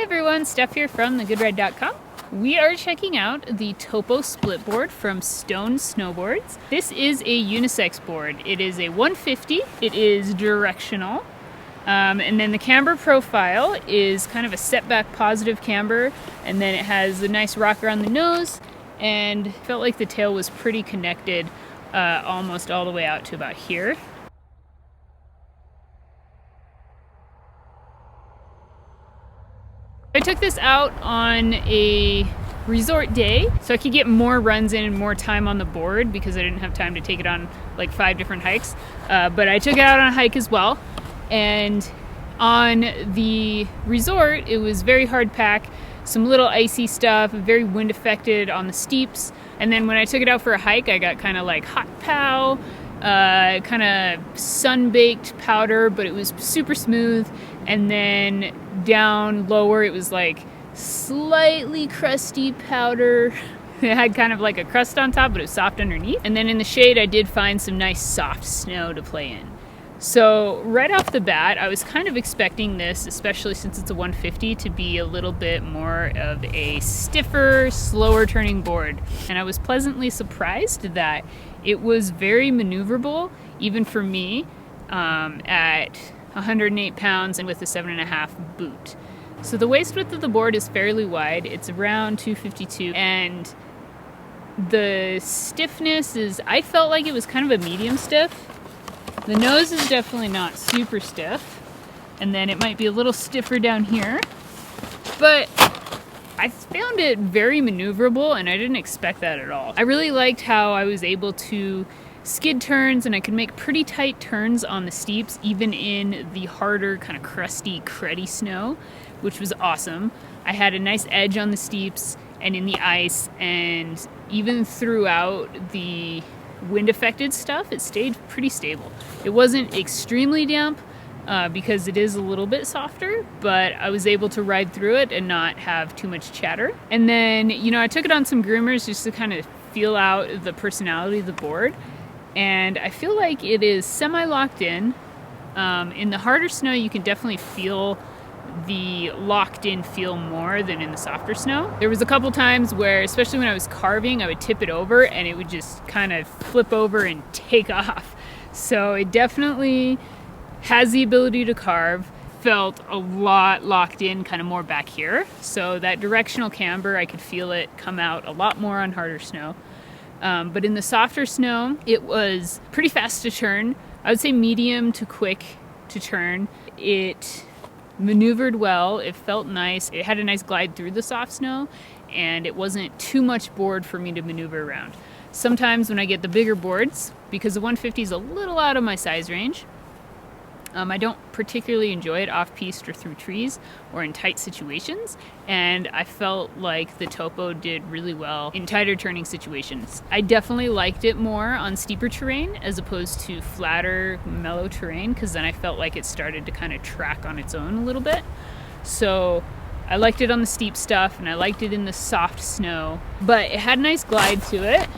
everyone, Steph here from thegoodride.com. We are checking out the Topo Splitboard from Stone Snowboards. This is a unisex board. It is a 150, it is directional, and then the Camber Profile is kind of a setback positive camber, and then it has a nice rocker on the nose, and felt like the tail was pretty connected almost all the way out to about here. I took this out on a resort day so I could get more runs in and more time on the board because I didn't have time to take it on like 5 different hikes. But I took it out on a hike as well. And on the resort, it was very hard pack, some little icy stuff, very wind affected on the steeps. And then when I took it out for a hike, I got kind of like hot pow, kind of sun-baked powder, but it was super smooth. And then down lower, it was like slightly crusty powder. It had kind of like a crust on top, but it was soft underneath. And then in the shade, I did find some nice soft snow to play in. So right off the bat, I was kind of expecting this, especially since it's a 150, to be a little bit more of a stiffer, slower turning board. And I was pleasantly surprised that it was very maneuverable, even for me, at 108 pounds and with a 7.5 boot. So the waist width of the board is fairly wide. It's around 252, and the stiffness is, I felt like it was kind of a medium stiff. The nose is definitely not super stiff, and then it might be a little stiffer down here, but I found it very maneuverable, and I didn't expect that at all. I really liked how I was able to skid turns, and I could make pretty tight turns on the steeps, even in the harder, kind of crusty, cruddy snow, which was awesome. I had a nice edge on the steeps and in the ice, and even throughout the wind-affected stuff, it stayed pretty stable. It wasn't extremely damp because it is a little bit softer, but I was able to ride through it and not have too much chatter. And then, I took it on some Groomers just to kind of feel out the personality of the board. And I feel like it is semi-locked in. In the harder snow, you can definitely feel the locked in feel more than in the softer snow. There was a couple times where, especially when I was carving, I would tip it over and it would just kind of flip over and take off. So it definitely has the ability to carve. Felt a lot locked in, kind of more back here. So that directional camber, I could feel it come out a lot more on harder snow. But in the softer snow, it was pretty fast to turn. I would say medium to quick to turn. It maneuvered well. It felt nice. It had a nice glide through the soft snow, and it wasn't too much board for me to maneuver around. Sometimes when I get the bigger boards, because the 150 is a little out of my size range, I don't particularly enjoy it off-piste or through trees or in tight situations, and I felt like the Topo did really well in tighter turning situations. I definitely liked it more on steeper terrain as opposed to flatter, mellow terrain, because then I felt like it started to kind of track on its own a little bit. So I liked it on the steep stuff, and I liked it in the soft snow, but it had a nice glide to it.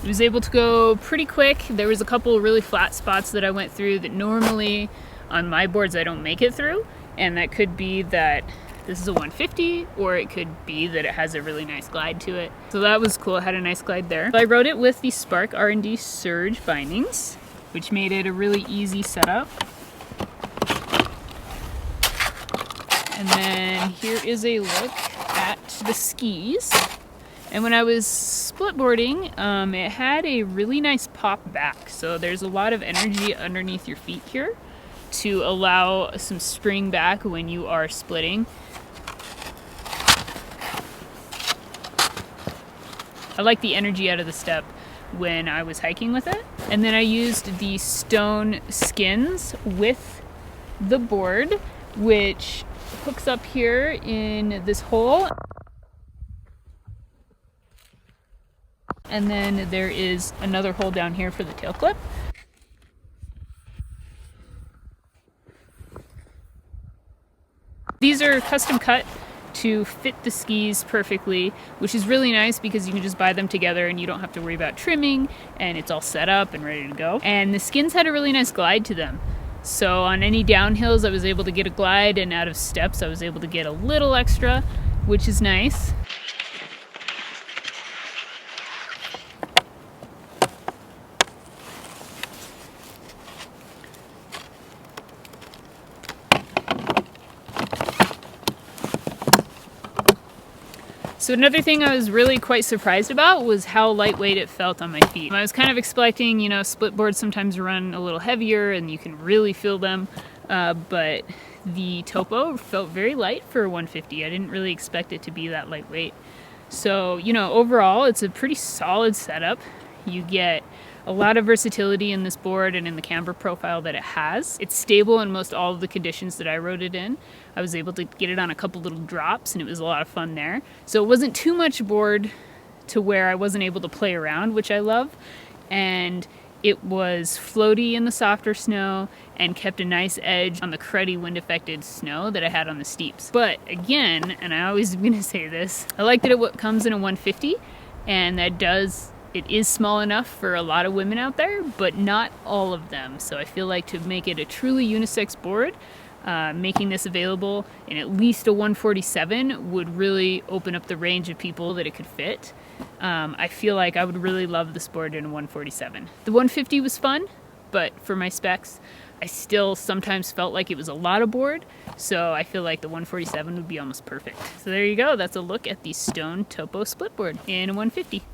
I was able to go pretty quick. There was a couple really flat spots that I went through that normally on my boards I don't make it through, and that could be that this is a 150, or it could be that it has a really nice glide to it. So that was cool. It had a nice glide there. So I rode it with the Spark R&D Surge bindings, which made it a really easy setup. And then here is a look at the skis. And when I was splitboarding, it had a really nice pop back. So there's a lot of energy underneath your feet here to allow some spring back when you are splitting. I like the energy out of the step when I was hiking with it. And then I used the stone skins with the board, which hooks up here in this hole. And then there is another hole down here for the tail clip. These are custom cut to fit the skis perfectly, which is really nice because you can just buy them together and you don't have to worry about trimming, and it's all set up and ready to go. And the skins had a really nice glide to them. So on any downhills I was able to get a glide, and out of steps I was able to get a little extra, which is nice. So another thing I was really quite surprised about was how lightweight it felt on my feet. I was kind of expecting, you know, split boards sometimes run a little heavier and you can really feel them, but the Topo felt very light for 150. I didn't really expect it to be that lightweight. So, you know, overall it's a pretty solid setup. You get a lot of versatility in this board and in the camber profile that it has. It's stable in most all of the conditions that I rode it in. I was able to get it on a couple little drops and it was a lot of fun there. So it wasn't too much board to where I wasn't able to play around, which I love. And it was floaty in the softer snow and kept a nice edge on the cruddy wind-affected snow that I had on the steeps. But again, and I always am gonna say this, I like that it comes in a 150, and it is small enough for a lot of women out there, but not all of them. So I feel like to make it a truly unisex board, making this available in at least a 147 would really open up the range of people that it could fit. I feel like I would really love this board in a 147. The 150 was fun, but for my specs, I still sometimes felt like it was a lot of board, so I feel like the 147 would be almost perfect. So there you go, that's a look at the Stone Topo Splitboard in a 150.